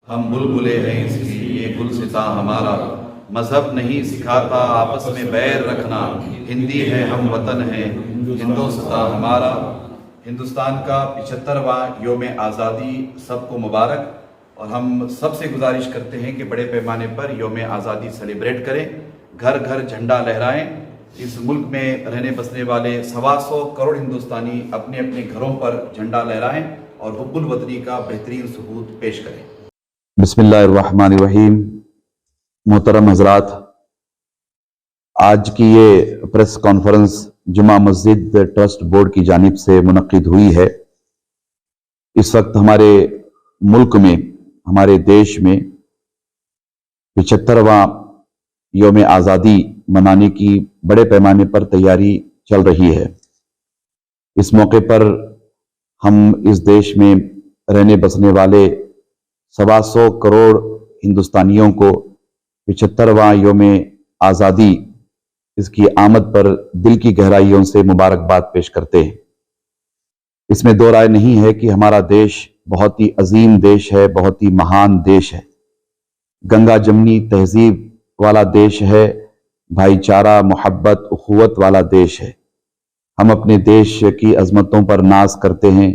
ہم بلبلے ہیں اس کی یہ گلستاں ہمارا، مذہب نہیں سکھاتا آپس میں بیر رکھنا، ہندی ہے ہم وطن ہے ہندوستان ہمارا۔ ہندوستان کا 75واں یوم آزادی سب کو مبارک، اور ہم سب سے گزارش کرتے ہیں کہ بڑے پیمانے پر یوم آزادی سیلیبریٹ کریں، گھر گھر جھنڈا لہرائیں۔ اس ملک میں رہنے بسنے والے 125 کروڑ ہندوستانی اپنے اپنے گھروں پر جھنڈا لہرائیں اور حب الوطنی کا بہترین ثبوت پیش کریں۔ بسم اللہ الرحمن الرحیم۔ محترم حضرات، آج کی یہ پریس کانفرنس جمعہ مسجد ٹرسٹ بورڈ کی جانب سے منعقد ہوئی ہے۔ اس وقت ہمارے ملک میں، ہمارے دیش میں 75واں یوم آزادی منانے کی بڑے پیمانے پر تیاری چل رہی ہے۔ اس موقع پر ہم اس دیش میں رہنے بسنے والے 125 کروڑ ہندوستانیوں کو 75واں یوم آزادی اس کی آمد پر دل کی گہرائیوں سے مبارکباد پیش کرتے ہیں۔ اس میں دو رائے نہیں ہے کہ ہمارا دیش بہت ہی عظیم دیش ہے، بہت ہی مہان دیش ہے، گنگا جمنی تہذیب والا دیش ہے، بھائی چارہ، محبت، اخوت والا دیش ہے۔ ہم اپنے دیش کی عظمتوں پر ناز کرتے ہیں،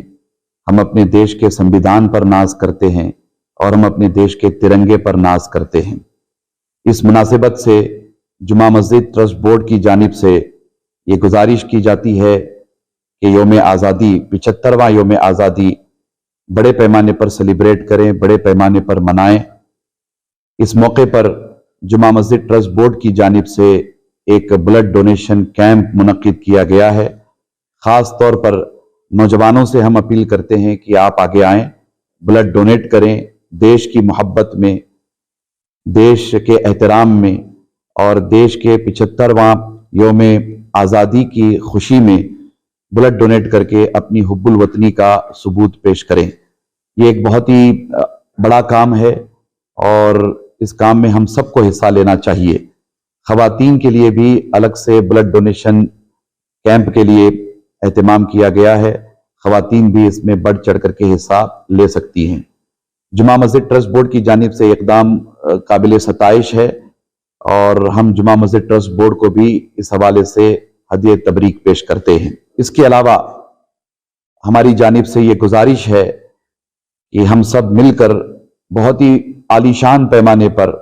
ہم اپنے دیش کے سنویدھان پر ناز کرتے ہیں، اور ہم اپنے دیش کے ترنگے پر ناز کرتے ہیں۔ اس مناسبت سے جمعہ مسجد ٹرسٹ بورڈ کی جانب سے یہ گزارش کی جاتی ہے کہ یوم آزادی، 75واں یوم آزادی بڑے پیمانے پر سیلیبریٹ کریں، بڑے پیمانے پر منائیں۔ اس موقع پر جمعہ مسجد ٹرسٹ بورڈ کی جانب سے ایک بلڈ ڈونیشن کیمپ منعقد کیا گیا ہے۔ خاص طور پر نوجوانوں سے ہم اپیل کرتے ہیں کہ آپ آگے آئیں، بلڈ ڈونیٹ کریں، دیش کی محبت میں، دیش کے احترام میں، اور دیش کے 75واں یوم آزادی کی خوشی میں بلڈ ڈونیٹ کر کے اپنی حب الوطنی کا ثبوت پیش کریں۔ یہ ایک بہت ہی بڑا کام ہے، اور اس کام میں ہم سب کو حصہ لینا چاہیے۔ خواتین کے لیے بھی الگ سے بلڈ ڈونیشن کیمپ کے لیے اہتمام کیا گیا ہے، خواتین بھی اس میں بڑھ چڑھ کر کے حصہ لے سکتی ہیں۔ جمعہ مسجد ٹرسٹ بورڈ کی جانب سے اقدام قابل ستائش ہے، اور ہم جمعہ مسجد ٹرسٹ بورڈ کو بھی اس حوالے سے ہدیہ تبریک پیش کرتے ہیں۔ اس کے علاوہ ہماری جانب سے یہ گزارش ہے کہ ہم سب مل کر بہت ہی عالیشان پیمانے پر،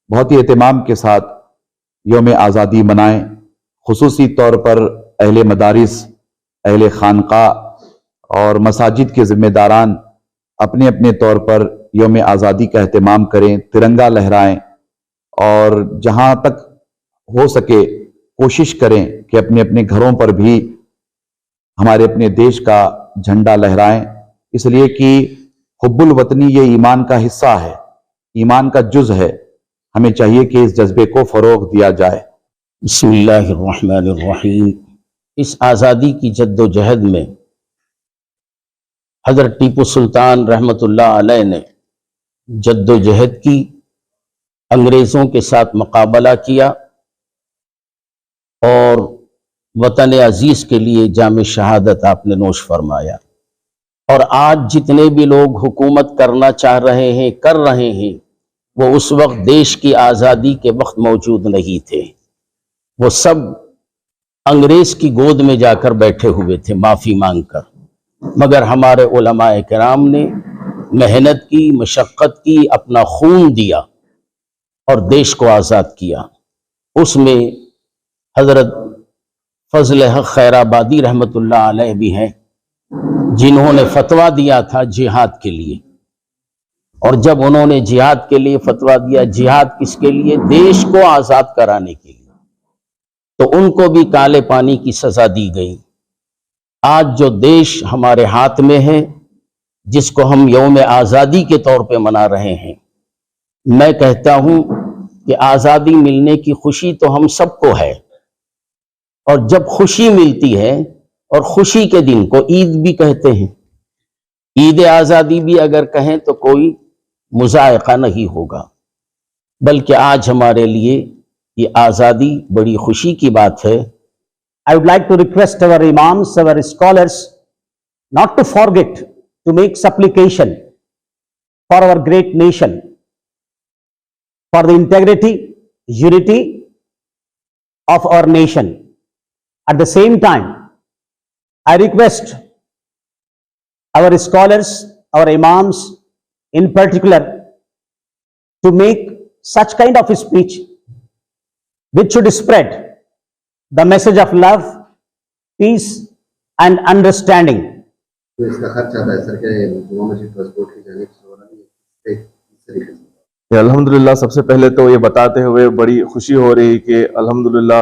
بہت ہی اہتمام کے ساتھ یوم آزادی منائیں۔ خصوصی طور پر اہل مدارس، اہل خانقاہ اور مساجد کے ذمہ داران اپنے اپنے طور پر یوم آزادی کا اہتمام کریں، ترنگا لہرائیں، اور جہاں تک ہو سکے کوشش کریں کہ اپنے اپنے گھروں پر بھی ہمارے اپنے دیش کا جھنڈا لہرائیں، اس لیے کہ حب الوطنی یہ ایمان کا حصہ ہے، ایمان کا جز ہے۔ ہمیں چاہیے کہ اس جذبے کو فروغ دیا جائے۔ بسم اللہ الرحمن الرحیم۔ اس آزادی کی جد و جہد میں حضرت ٹیپو سلطان رحمۃ اللہ علیہ نے جد و جہد کی، انگریزوں کے ساتھ مقابلہ کیا، اور وطن عزیز کے لیے جام شہادت آپ نے نوش فرمایا۔ اور آج جتنے بھی لوگ حکومت کرنا چاہ رہے ہیں، کر رہے ہیں، وہ اس وقت دیش کی آزادی کے وقت موجود نہیں تھے۔ وہ سب انگریز کی گود میں جا کر بیٹھے ہوئے تھے معافی مانگ کر، مگر ہمارے علماء کرام نے محنت کی، مشقت کی، اپنا خون دیا اور دیش کو آزاد کیا۔ اس میں حضرت فضل حق خیر آبادی رحمۃ اللہ علیہ بھی ہیں، جنہوں نے فتویٰ دیا تھا جہاد کے لیے۔ اور جب انہوں نے جہاد کے لیے فتویٰ دیا، جہاد کس کے لیے؟ دیش کو آزاد کرانے کے لیے، تو ان کو بھی کالے پانی کی سزا دی گئی۔ آج جو دیش ہمارے ہاتھ میں ہے، جس کو ہم یوم آزادی کے طور پہ منا رہے ہیں، میں کہتا ہوں کہ آزادی ملنے کی خوشی تو ہم سب کو ہے، اور جب خوشی ملتی ہے، اور خوشی کے دن کو عید بھی کہتے ہیں، عید آزادی بھی اگر کہیں تو کوئی مذائقہ نہیں ہوگا، بلکہ آج ہمارے لیے یہ آزادی بڑی خوشی کی بات ہے۔ I would like to request our imams, our scholars, not to forget to make supplication for our great nation, for the integrity, unity of our nation. At the same time, I request our scholars, our imams in particular, to make such kind of a speech which should spread the message of love, peace and understanding. تو اس کا خرچہ ہے سر کہ جمعہ Masjid trust board کی جانب سے ہو رہا ہے اس طریقے سے؟ الحمدللہ سب سے پہلے تو یہ بتاتے ہوئے بڑی خوشی ہو رہی کہ الحمدللہ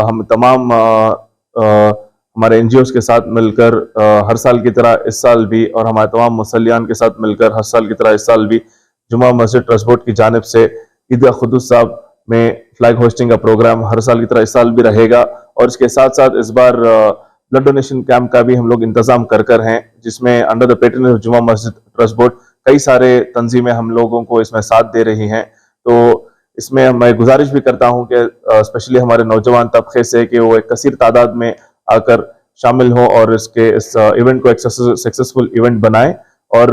ہم تمام ہمارے این جی اوز کے ساتھ مل کر ہر سال کی طرح اس سال بھی اور ہمارے تمام مصلیان کے ساتھ مل کر ہر سال کی طرح اس سال بھی جمعہ مسجد ٹرسٹ بورڈ کی جانب سے عیدگاہ قدس صاحب میں فلیگ ہوسٹنگ کا پروگرام ہر سال کی طرح اس سال بھی رہے گا، اور اس کے ساتھ ساتھ اس بار بلڈ ڈونیشن کیمپ کا بھی ہم لوگ انتظام کر ہیں، جس میں انڈر دا پیٹرنیج جمعہ مسجد ٹرسٹ بورڈ کئی سارے تنظیمیں ہم لوگوں کو اس میں ساتھ دے رہی ہیں۔ تو اس میں میں گزارش بھی کرتا ہوں کہ اسپیشلی ہمارے نوجوان طبقے سے کہ وہ ایک کثیر تعداد میں آ کر شامل ہوں اور اس ایونٹ کو ایک سکسیسفل ایونٹ بنائیں، اور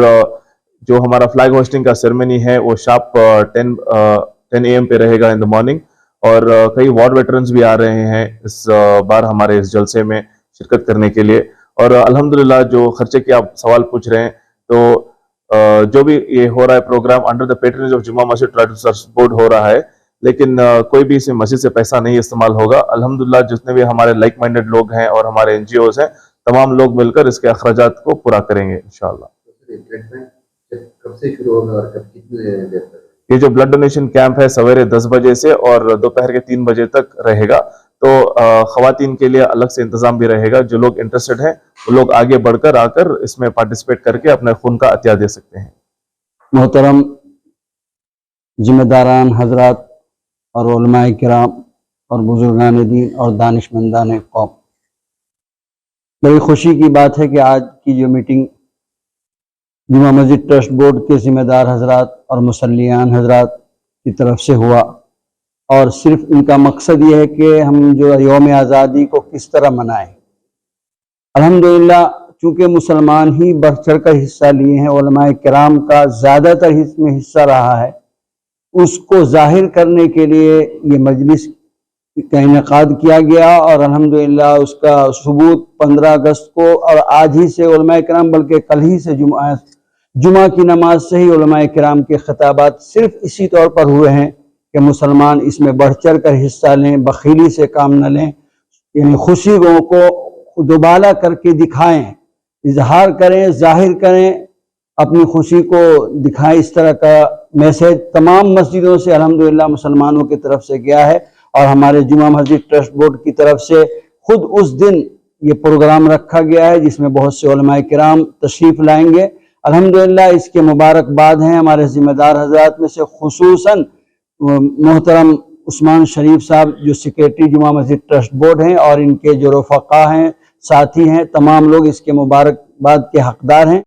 جو ہمارا فلیگ ہوسٹنگ کا سیرمنی ہے وہ شارپ 10 AM پہ رہے گا ان دا مارننگ، اور کئی وارڈ ویٹرنز بھی آ رہے ہیں اس بار ہمارے اس جلسے میں شرکت کرنے کے لیے۔ اور الحمدللہ جو خرچے کے آپ سوال پوچھ رہے ہیں، تو جو بھی یہ ہو رہا ہے programme under the patronage of Jumma Masjid trust board ہو رہا ہے، لیکن کوئی بھی اس میں مسجد سے پیسہ نہیں استعمال ہوگا۔ الحمدللہ جتنے بھی ہمارے لائک مائنڈڈ لوگ ہیں اور ہمارے این جی اوز ہیں، تمام لوگ مل کر اس کے اخراجات کو پورا کریں گے انشاءاللہ۔ کب سے شروع ہوگا اور کب کتنے دیر تک؟ یہ جو بلڈ ڈونیشن کیمپ ہے سویرے 10 بجے سے اور دوپہر کے 3 بجے تک رہے گا، تو خواتین کے لیے الگ سے انتظام بھی رہے گا۔ جو لوگ انٹرسٹڈ ہیں وہ لوگ آگے بڑھ کر آ کر اس میں پارٹیسپیٹ کر کے اپنے خون کا عطیہ دے سکتے ہیں۔ محترم ذمہ داران حضرات اور علماء کرام اور بزرگان دین اور دانشمندان قوم، بڑی خوشی کی بات ہے کہ آج کی جو میٹنگ جمعہ مسجد ٹرسٹ بورڈ کے ذمہ دار حضرات اور مصلیان حضرات کی طرف سے ہوا، اور صرف ان کا مقصد یہ ہے کہ ہم جو یوم آزادی کو کس طرح منائیں۔ الحمدللہ چونکہ مسلمان ہی بڑھ چڑھ کر حصہ لیے ہیں، علماء کرام کا زیادہ تر اس میں حصہ رہا ہے، اس کو ظاہر کرنے کے لیے یہ مجلس کا انعقاد کیا گیا، اور الحمدللہ اس کا ثبوت 15 اگست کو اور آج ہی سے علماء کرام، بلکہ کل ہی سے جمعہ کی نماز سے ہی علماء کرام کے خطابات صرف اسی طور پر ہوئے ہیں کہ مسلمان اس میں بڑھ چڑھ کر حصہ لیں، بخیلی سے کام نہ لیں، یعنی خوشی کو دوبالا کر کے دکھائیں، اظہار کریں، ظاہر کریں، اپنی خوشی کو دکھائیں۔ اس طرح کا میسیج تمام مسجدوں سے الحمدللہ مسلمانوں کی طرف سے گیا ہے، اور ہمارے جمعہ مسجد ٹرسٹ بورڈ کی طرف سے خود اس دن یہ پروگرام رکھا گیا ہے جس میں بہت سے علماء کرام تشریف لائیں گے۔ الحمدللہ اس کے مبارکباد ہیں ہمارے ذمہ دار حضرات میں سے، خصوصاً محترم عثمان شریف صاحب جو سیکریٹری جمعہ مسجد ٹرسٹ بورڈ ہیں، اور ان کے جو رفقا ہیں، ساتھی ہیں، تمام لوگ اس کے مبارکباد کے حقدار ہیں۔